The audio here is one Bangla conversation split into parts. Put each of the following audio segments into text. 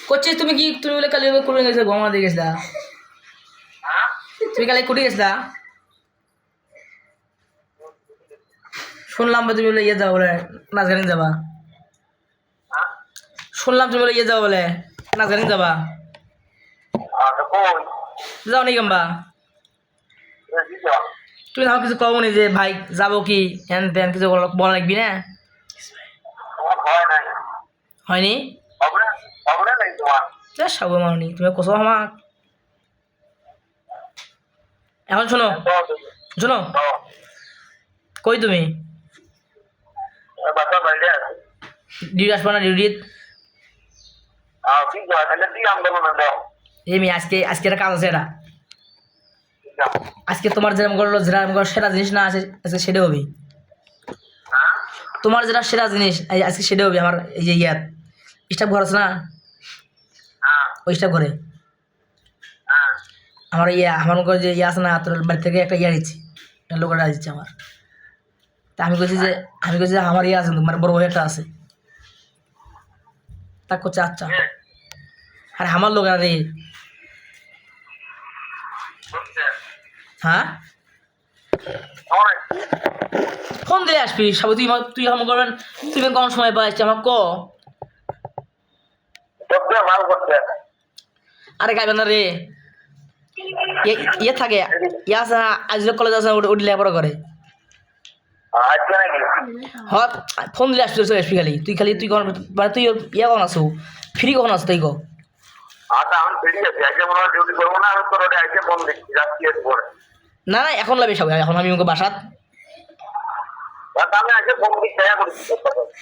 করছিস তুমি কি তুমি বলে কালি করে গেছিলে গঙ্গা দিয়ে গেছিলা তুমি কালি কুটি গেছিলা শুনলাম তুমি বলে ইয়ে যাও বলে নাচ গানি যাবা শুনলাম তুমি বলে ইয়ে যাও বলে নাচ গানি যাবা যাও নি কেমবা তুমি তাও কিছু কও নি যে ভাই যাবো কি হ্যান ত্যান কিছু বলা লাগবি না হয়নি সব মানি তুমি কোসো আমাক এখন শোনো শোনো কই তুমি ডিউটি আসবো না ডিউটিত এই আজকে আজকে একটা কাজ আছে এটা আজকে তোমার যেরকম করলো যেরকম সেরা জিনিস না আছে আজকে সেটা হবে তোমার যেটা সেরা জিনিস আজকে সেটা হবে আমার এই যে ইয়াত স্টাফ ঘর আছে না ওই স্টাফ ঘরে আমার আমার ঘরে যে ইয়ে আছে না তোর বাড়ি থেকে একটা ইয়ে দিচ্ছি লোকটা দিচ্ছে আমার তা আমি কইছি যে আমার ইয়ে আছে মানে বড় ভাই একটা আছে তা করছে আচ্ছা আরে আমার লোক আরে হ্যাঁ ফোন দিয়ে আসবি সবাই তুই আমার করবেন তুই কম সময় পাইছি আমার ক আরে গাইবেন না রে ইয়ে থাকে ইয়ে আছে আজ কলেজ আছে উঠলে পরে করে হ্যাঁ ফোন দিলে আসবি চলে আসবি খালি তুই মানে তুই ইয়ে কখন আসো ফ্রি কখন আসো তুই না না এখন লাগবে সবাই এখন আমি বাসাত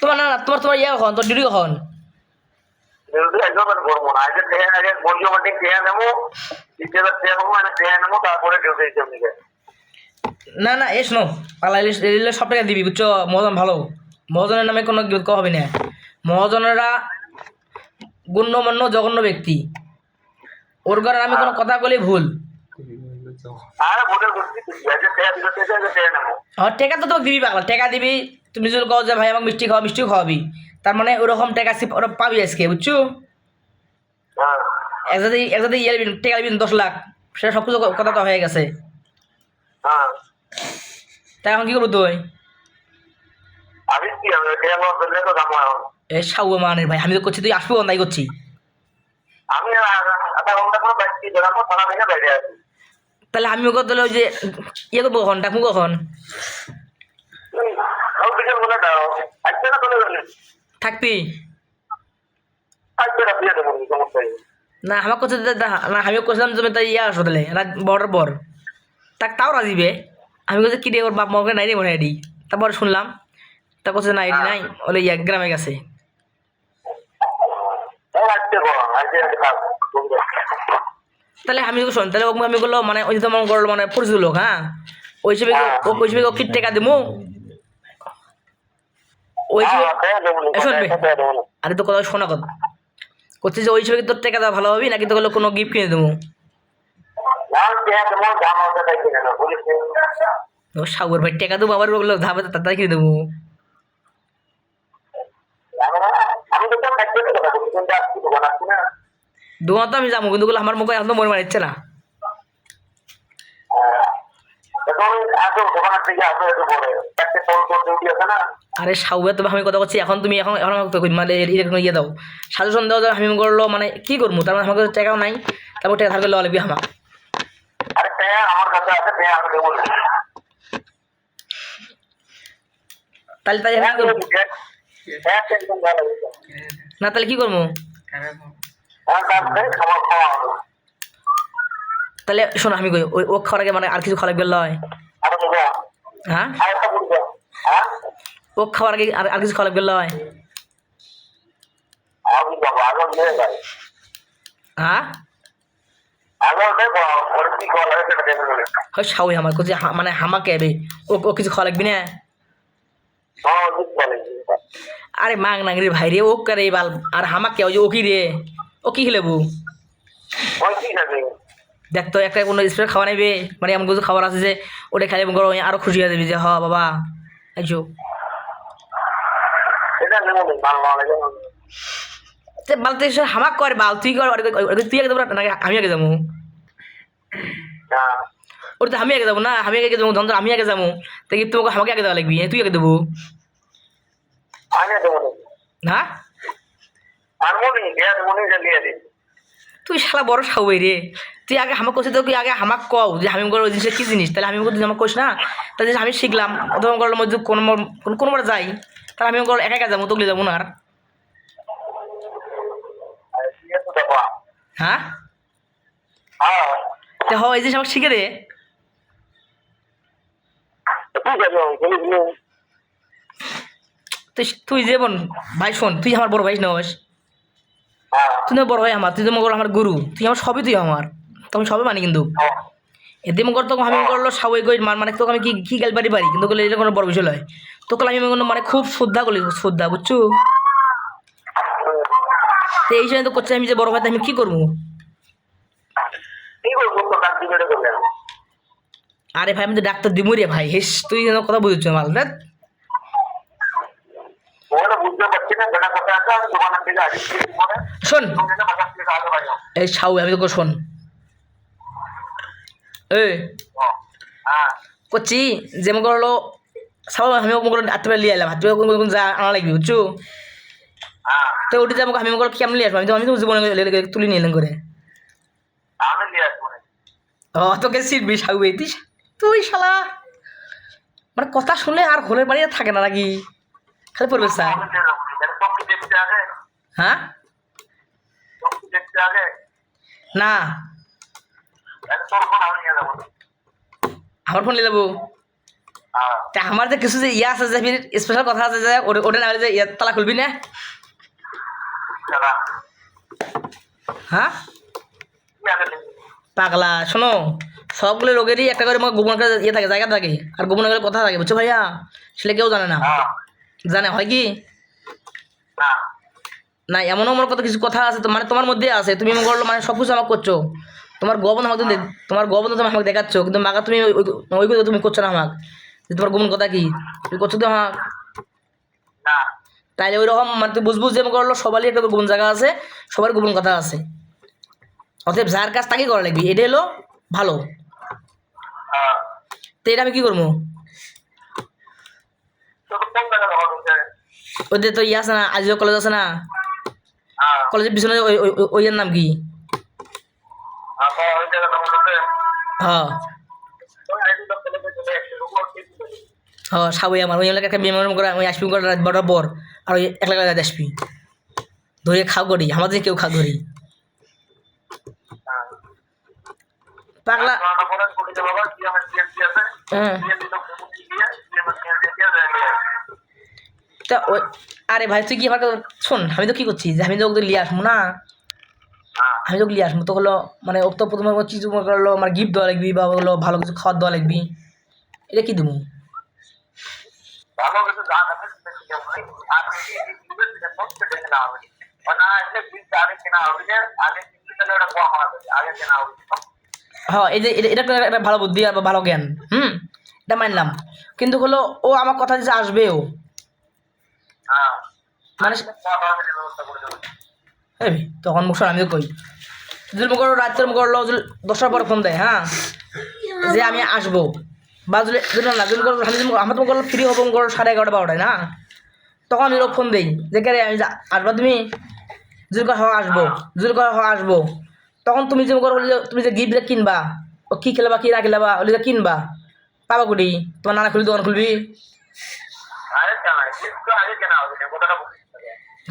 তোমার না না তোমার ইয়ে কখন তোর ডিউটি কখন না না এ শোনো পালা রেলে সব টাকা দিবি বুঝছো মহাজন ভালো মহাজনের নামে কোনো হবে না মহাজনেরা গণ্যমান্য জঘন্য ব্যক্তি ওর ঘরে আমি কোনো কথা বলি ভুল টেকা তো তোকে দিবি পাগলা টেকা দিবি তুমি যদি কও যে ভাই আমাকে মিষ্টিও খাওয়াবি তার মানে ওরকম টেকা ওরা পাবি আজকে বুঝছো একসাথে ইয়ে টেকা দিবি 10 লাখ সেটা সব কিছু কথা তো হয়ে গেছে তাই এখন কি করবো তুই এ সাউ মানের ভাই আমি তো করছি তুই আসবো তাই করছি তাহলে আমি ওকে তাহলে ওই যে ইয়ে করবো কখন ডাকবো কখন থাকবি না আমার করছে না আমি করছিলাম তুমি তাই ইয়ে আসো তাহলে রাত বড় পর তাও রাজিবে আমি বলছি কি রে ওর বাপ মাকে নাই রে মনে আইডি তারপর শুনলাম তা করছে না আইডি নাই বলে ইয়া গ্রামে গেছে তাহলে আমি শোন তাহলে ওকে আমি করলো মানে ওই যে তোমার করলো মানে পরিচিত লোক হ্যাঁ ওই হিসেবে কি টাকা দেবো ওই শুনবে আরে তো কথা শোনা কথা করছে যে ওই হিসেবে তোর টাকা দেওয়া ভালো হবে নাকি তো হলো কোনো গিফট কিনে দেবো সাগর ভাই টাকা দেবো আবার ওগুলো ধাবে তাড়াতাড়ি কিনে দেবো দোকান তো আমি যাবো কিন্তু আমার মুখে এখন তো মনে মারিচ্ছে না আরে সাউবে তবে আমি কথা বলছি এখন তুমি এখন মানে এরকম ইয়ে দাও সাজেশন দাও যে আমি করলো মানে কি করবো তার মানে আমার কাছে টাকাও নাই তারপর টাকা থাকলে লাগবে আমার তাহলে তাই না তাহলে কি করবো তাহলে শোনো আমি কই ও খাওয়ার আগে মানে আর কিছু খাওয়া লাগবে লয় হ্যাঁ ও খাওয়ার আগে আর কিছু খাওয়া লাগবে লয় হ্যাঁ সাউই আমার কোথায় মানে হামাকে আবে ও কিছু খাওয়া লাগবি না আরে মাং না রে ভাই রে ও করে বাল আর হামাকে ওই যে ও কি রে ও কি খেলেবু দেখ তো একটা কোনো স্প্রে খাওয়া নেবে মানে এমন কিছু খাবার আছে যে ওটা খাইলে গরম আরো খুশি হয়ে যাবি যে হ বাবা আইসো বাল তুই হামাক কর বাল তুই কর তুই আগে যাবো নাকি আমি আগে যাবো ওর তো আমি আগে যাবো না আমি আগে যাবো ধর আমি আগে যাবো তাই তোমাকে আমাকে আগে দেওয়া লাগবি তুই আগে দেবো হ্যাঁ তুই শালা বড় সাউই রে তুই আগে আমাকে কোথায় তুই আগে আমাকে কও যে আমি ওই জিনিসটা কী জিনিস তাহলে আমি যদি আমাকে কোস না তাহলে আমি শিখলাম অথবা করলাম মধ্যে কোনোবার যাই তাহলে আমি একা একা যাবো তোগুলি যাবো না আর হ্যাঁ হয় এই জিনিস আমাকে শিখে দে তুই যে বোন ভাই শোন তুই আমার বড় ভাই নস তুই না বড় ভাই আমার তুই তো মনে আমার গুরু তুই আমার সবই তুই আমার তো আমি সবই মানি কিন্তু এতে মনে করতো আমি করলো সাবই গই মানে তোকে আমি কি গাল পারি কিন্তু করলে এটা কোনো বড় বিষয় নয় তোকে আমি মানে খুব শ্রদ্ধা করি শ্রদ্ধা বুঝছো তো এই জন্য তো করছে আমি যে বড় ভাই আমি কি করবো আরে ভাই আমি তো ডাক্তার দিবো রে ভাই হেস তুই যেন কথা বুঝছো মাল দেখ শোন এই সাউ আমি তোকে শোন এই করছি যেমন করলো সাউ আমি হাতে লিয়ে এলাম হাতে যা আনা লাগবে বুঝছো তো ওটি যে আমাকে আমি কেমন লিয়ে আসবো আমি তো জীবনে তুলি নিয়ে এলাম করে তোকে শিখবি সাউ তুই শালা মানে কথা শুনলে আর ঘরের বাড়ি থাকে না নাকি খালি পড়বে স্যার হ্যাঁ না আমার ফোন নিয়ে যাবো তা আমার যে কিছু যে ইয়ে আছে যে স্পেশাল কথা আছে যে ওটা না যে ইয়ে তালা খুলবি না হ্যাঁ পাগলা শোনো সবগুলো লোকেরই একটা করে গোপন করে ইয়ে থাকে জায়গা থাকে আর গোপন করে কথা থাকে বুঝছো ভাইয়া সেটা কেউ জানে না জানে হয় কি না এমনও আমার কত কিছু কথা আছে তো মানে তোমার মধ্যে আছে তুমি মনে করলো মানে সব কিছু আমাকে করছো তোমার গোপন আমাকে তোমার গোপন তুমি আমাকে দেখাচ্ছ কিন্তু মাকে তুমি ওই কথা তুমি করছো না আমাকে যে তোমার গোপন কথা কি তুমি করছো তো আমার তাইলে ওই রকম মানে তুই বুঝবুঝ যে করলো সবারই একটা গোপন জায়গা আছে সবার গোপন কথা আছে অতএব যার কাজ তাকেই করা লাগবে এটা হলো ভালো তো এটা আমি কি করবো ওদের তো ইয়ে আছে না আজিও কলেজ আছে না কলেজের পিছনে ওই নাম কি হ্যাঁ হ্যাঁ সাবই আমার ওই এলাকায় একটা বিমান করে ওই আসবি করে বড় বর আর ওই এক লাখ আসবি ধরে খাও করি আমাদের কেউ খাও করি পাগলা তা ওই আরে ভাই তুই কি আমার শোন আমি তো কি করছি যে আমি তো ওকে নিয়ে আসবো না আমি তো নিয়ে আসবো তো হলো মানে ও তো প্রথমে কিছু করলো আমার গিফট দেওয়া লাগবি বা হলো ভালো কিছু খাওয়ার দেওয়া লাগবি এটা কি দেবো হ্যাঁ এই যে এটা একটা ভালো বুদ্ধি আর ভালো জ্ঞান এটা মানলাম কিন্তু হলো ও আমার কথা যে আসবে ও মানে তখন মুখ আমি কই যদি মুখ রাত্রের মুখ করলো 10টার পর ফোন দেয় হ্যাঁ যে আমি আসবো বা যদি না যদি আমার তোমার করলো ফ্রি হবো করো 11:30 12টায় না তখন আমি ফোন দিই যে কে আমি আসবা তুমি যদি আসবো যদি আসবো তখন তুমি যে করো তুমি যে গিফট কিনবা ও কী খেলাবা কী না খেলাবা ওলি যে কিনবা পাবা কুটি তোমার নানা খুলবি দোকান খুলবি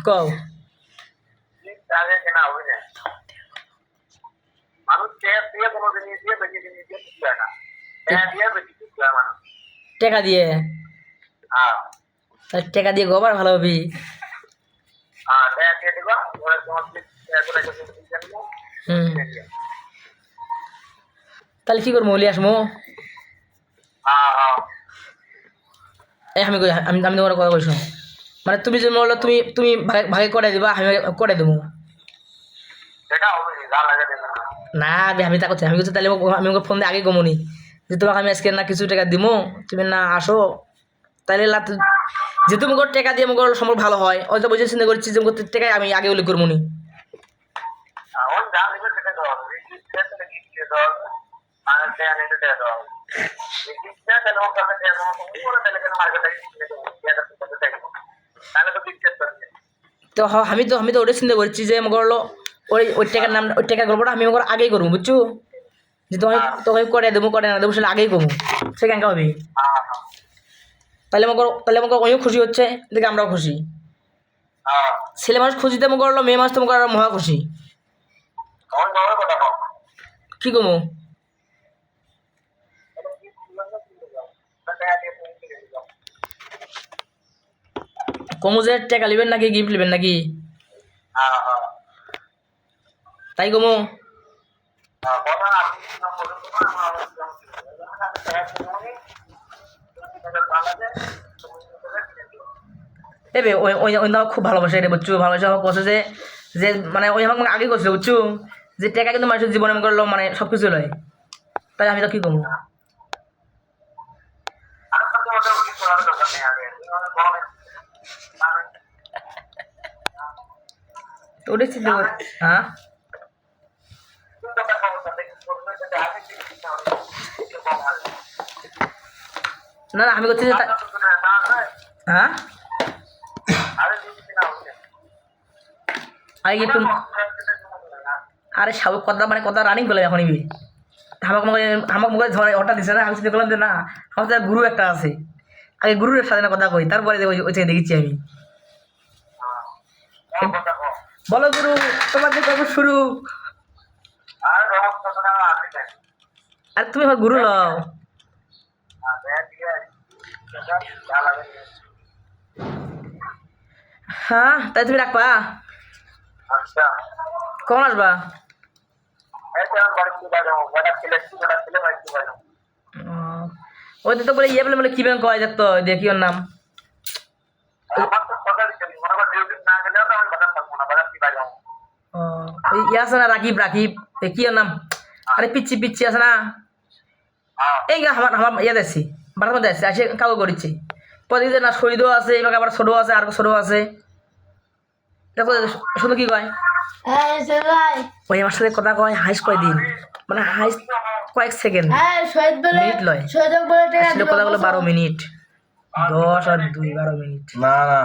কও টাকা দিয়ে টাকা দিয়ে গোবার ভালো হবি তাহলে কি করবো বলি আসমো এই আমি আমি আমি তোমার কথা কইস মানে তুমি যে বললো তুমি তুমি ভাগে করে দিবা আমি করে দেবো না আমি তা করছি আমি কিছু তাহলে আমি ওকে ফোন দিয়ে আগে কমুনি যে তোমাকে আমি আজকে না কিছু টাকা দিব তুমি না আসো তাহলে যেহেতু মুখ টেকা দিয়ে মুখ সম্পর্ক ভালো হয় ওই তো বুঝে চিন্তা করছি যে মুখ টেকায় আমি আগে উল্লেখ করবো নি তো আমি তো ওটাই চিন্তা করছি যে মুখ হলো ওই টাকার নাম ওই টাকার গল্পটা আমি মুখ আগেই করবো বুঝছো যে তোকে করে দেবো করে না দেবো সেটা আগেই করবো সে কেন হবে তাহলে আমাকে অনেক খুশি হচ্ছে দেখে আমরাও খুশি ছেলে মানুষ খুশিতে মুখ করলো মেয়ে মানুষ তো মুখ মহা খুশি কি কমু কমু যে টাকা নেবেন নাকি গিফট নেবেন নাকি তাই কমু এবে ওই ওই ওই আমাকে খুব ভালোবাসে রে বুঝছো ভালোবাসা আমাকে বসে যে মানে ওই আমাকে আগে করছিল বুঝছো যে টাকা কিন্তু মানুষের জীবনে মনে করলো মানে সব কিছু লয় তাই আমি তো কি করবো তো ওটাই চিন্তা করি হ্যাঁ না না আমি করছি যে হ্যাঁ আরে কি আরে সব কথা মানে কথা রানিং করলাম এখন ইবি আমাকে মুখে ধরে ওটা দিছে না আমি চিন্তা করলাম যে না আমার তো গুরু একটা আছে আগে গুরুর সাথে না কথা কই তারপরে ওই থেকে দেখেছি আমি বলো গুরু তোমার যে কবে শুরু আর তুমি আমার গুরু লও হ্যাঁ তাই তুমি রাখবা কখন আসবা ওই তো বলে ইয়ে বলে কি ব্যাংক হয় দেখতো দেখি ওর নাম ওই ইয়ে আছে না রাকিব রাকিব কি ওর নাম আরে পিচ্ছি পিচ্ছি আছে না এই আমার আমার ইয়ে দেখছি বাড়ার মধ্যে আসছে আসে কাউ করেছি প্রতিদিন না শহীদও আছে এবার আবার ছোটো আছে আর ছোটো আছে দেখো শুধু কি কয় ওই আমার সাথে কথা কয় হাইস কয়দিন মানে হাইস কয়েক সেকেন্ড মিনিট লয় আসলে কথা বলো 12 মিনিট 10 আর 2 12 মিনিট না না